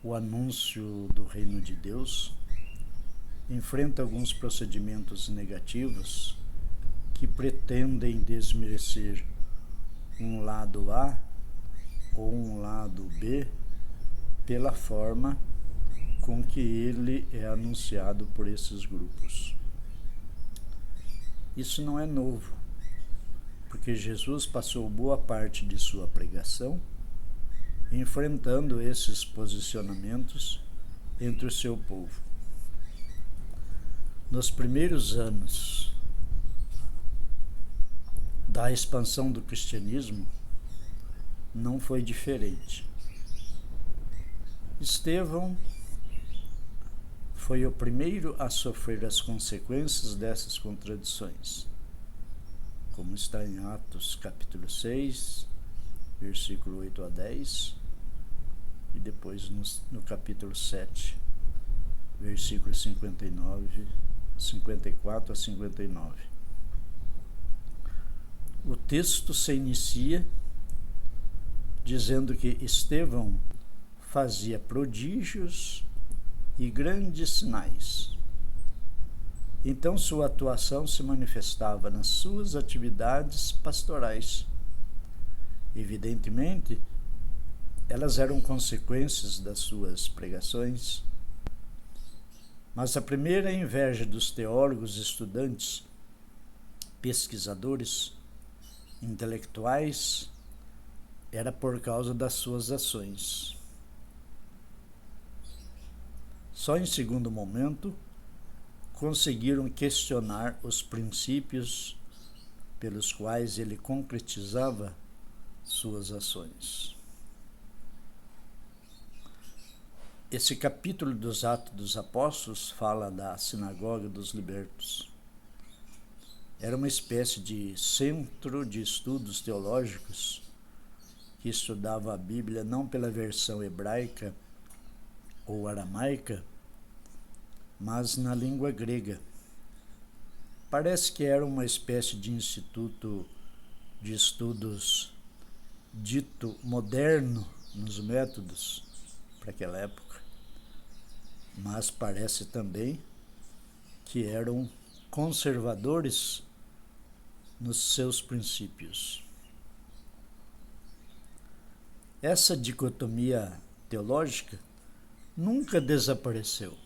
o anúncio do reino de Deus enfrenta alguns procedimentos negativos que pretendem desmerecer um lado A ou um lado B pela forma com que ele é anunciado por esses grupos. Isso não é novo, porque Jesus passou boa parte de sua pregação enfrentando esses posicionamentos entre o seu povo. Nos primeiros anos da expansão do cristianismo, não foi diferente. Estevão foi o primeiro a sofrer as consequências dessas contradições, como está em Atos capítulo 6, versículo 8 a 10, e depois no capítulo 7, versículos 54 a 59. O texto se inicia dizendo que Estevão fazia prodígios e grandes sinais. Então sua atuação se manifestava nas suas atividades pastorais. Evidentemente, elas eram consequências das suas pregações, mas a primeira inveja dos teólogos, estudantes, pesquisadores, intelectuais, era por causa das suas ações. Só em segundo momento conseguiram questionar os princípios pelos quais ele concretizava suas ações. Esse capítulo dos Atos dos Apóstolos fala da Sinagoga dos Libertos. Era uma espécie de centro de estudos teológicos que estudava a Bíblia não pela versão hebraica ou aramaica, mas na língua grega. Parece que era uma espécie de instituto de estudos dito moderno nos métodos para aquela época, mas parece também que eram conservadores nos seus princípios. Essa dicotomia teológica nunca desapareceu.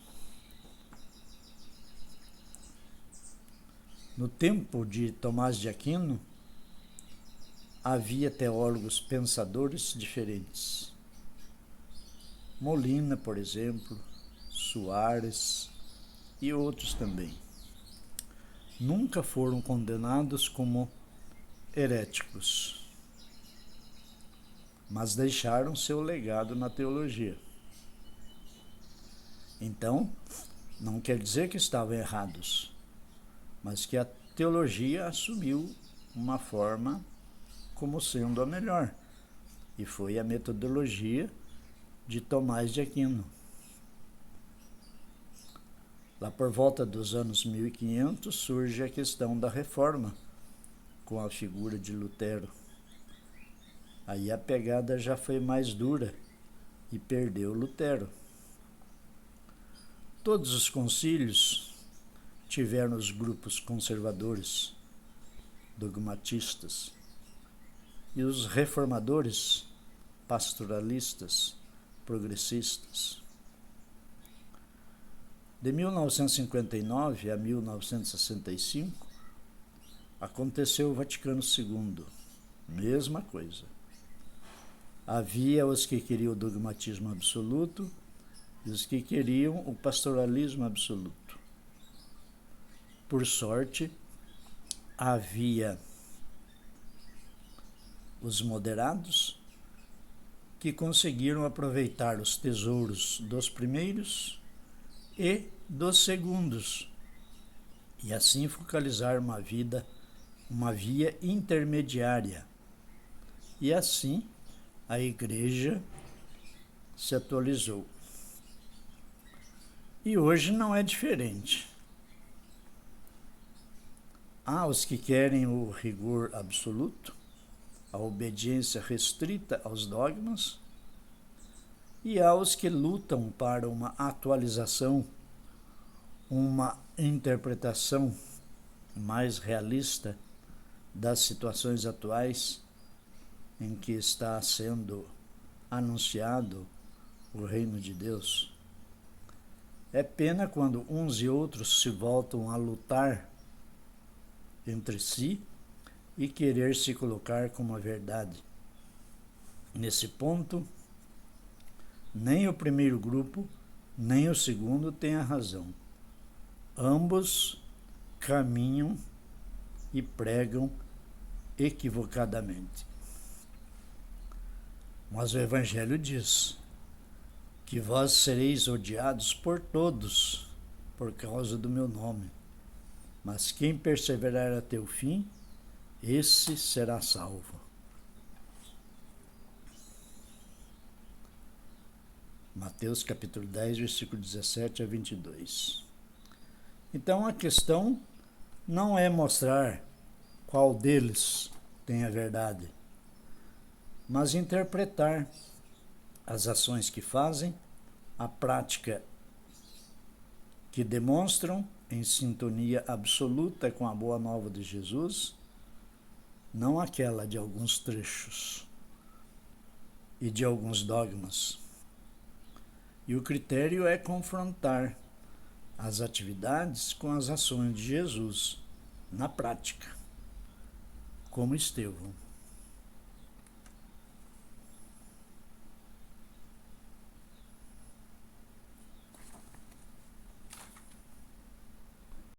No tempo de Tomás de Aquino, havia teólogos pensadores diferentes. Molina, por exemplo, Soares e outros também. Nunca foram condenados como heréticos, mas deixaram seu legado na teologia. Então, não quer dizer que estavam errados, mas que a teologia assumiu uma forma como sendo a melhor, e foi a metodologia de Tomás de Aquino. Lá por volta dos anos 1500 surge a questão da reforma, com a figura de Lutero. Aí a pegada já foi mais dura e perdeu Lutero. Todos os concílios tiveram os grupos conservadores, dogmatistas, e os reformadores, pastoralistas, progressistas. De 1959 a 1965, aconteceu o Vaticano II, mesma coisa. Havia os que queriam o dogmatismo absoluto e os que queriam o pastoralismo absoluto. Por sorte, havia os moderados que conseguiram aproveitar os tesouros dos primeiros e dos segundos, e assim focalizar uma via intermediária. E assim a Igreja se atualizou. E hoje não é diferente. Há os que querem o rigor absoluto, a obediência restrita aos dogmas, e há os que lutam para uma atualização, uma interpretação mais realista das situações atuais em que está sendo anunciado o reino de Deus. É pena quando uns e outros se voltam a lutar entre si e querer se colocar como a verdade. Nesse ponto, nem o primeiro grupo, nem o segundo têm a razão. Ambos caminham e pregam equivocadamente. Mas o Evangelho diz que vós sereis odiados por todos por causa do meu nome. Mas quem perseverar até o fim, esse será salvo. Mateus capítulo 10, versículo 17 a 22. Então a questão não é mostrar qual deles tem a verdade, mas interpretar as ações que fazem, a prática que demonstram em sintonia absoluta com a boa nova de Jesus, não aquela de alguns trechos e de alguns dogmas. E o critério é confrontar as atividades com as ações de Jesus na prática, como Estevão.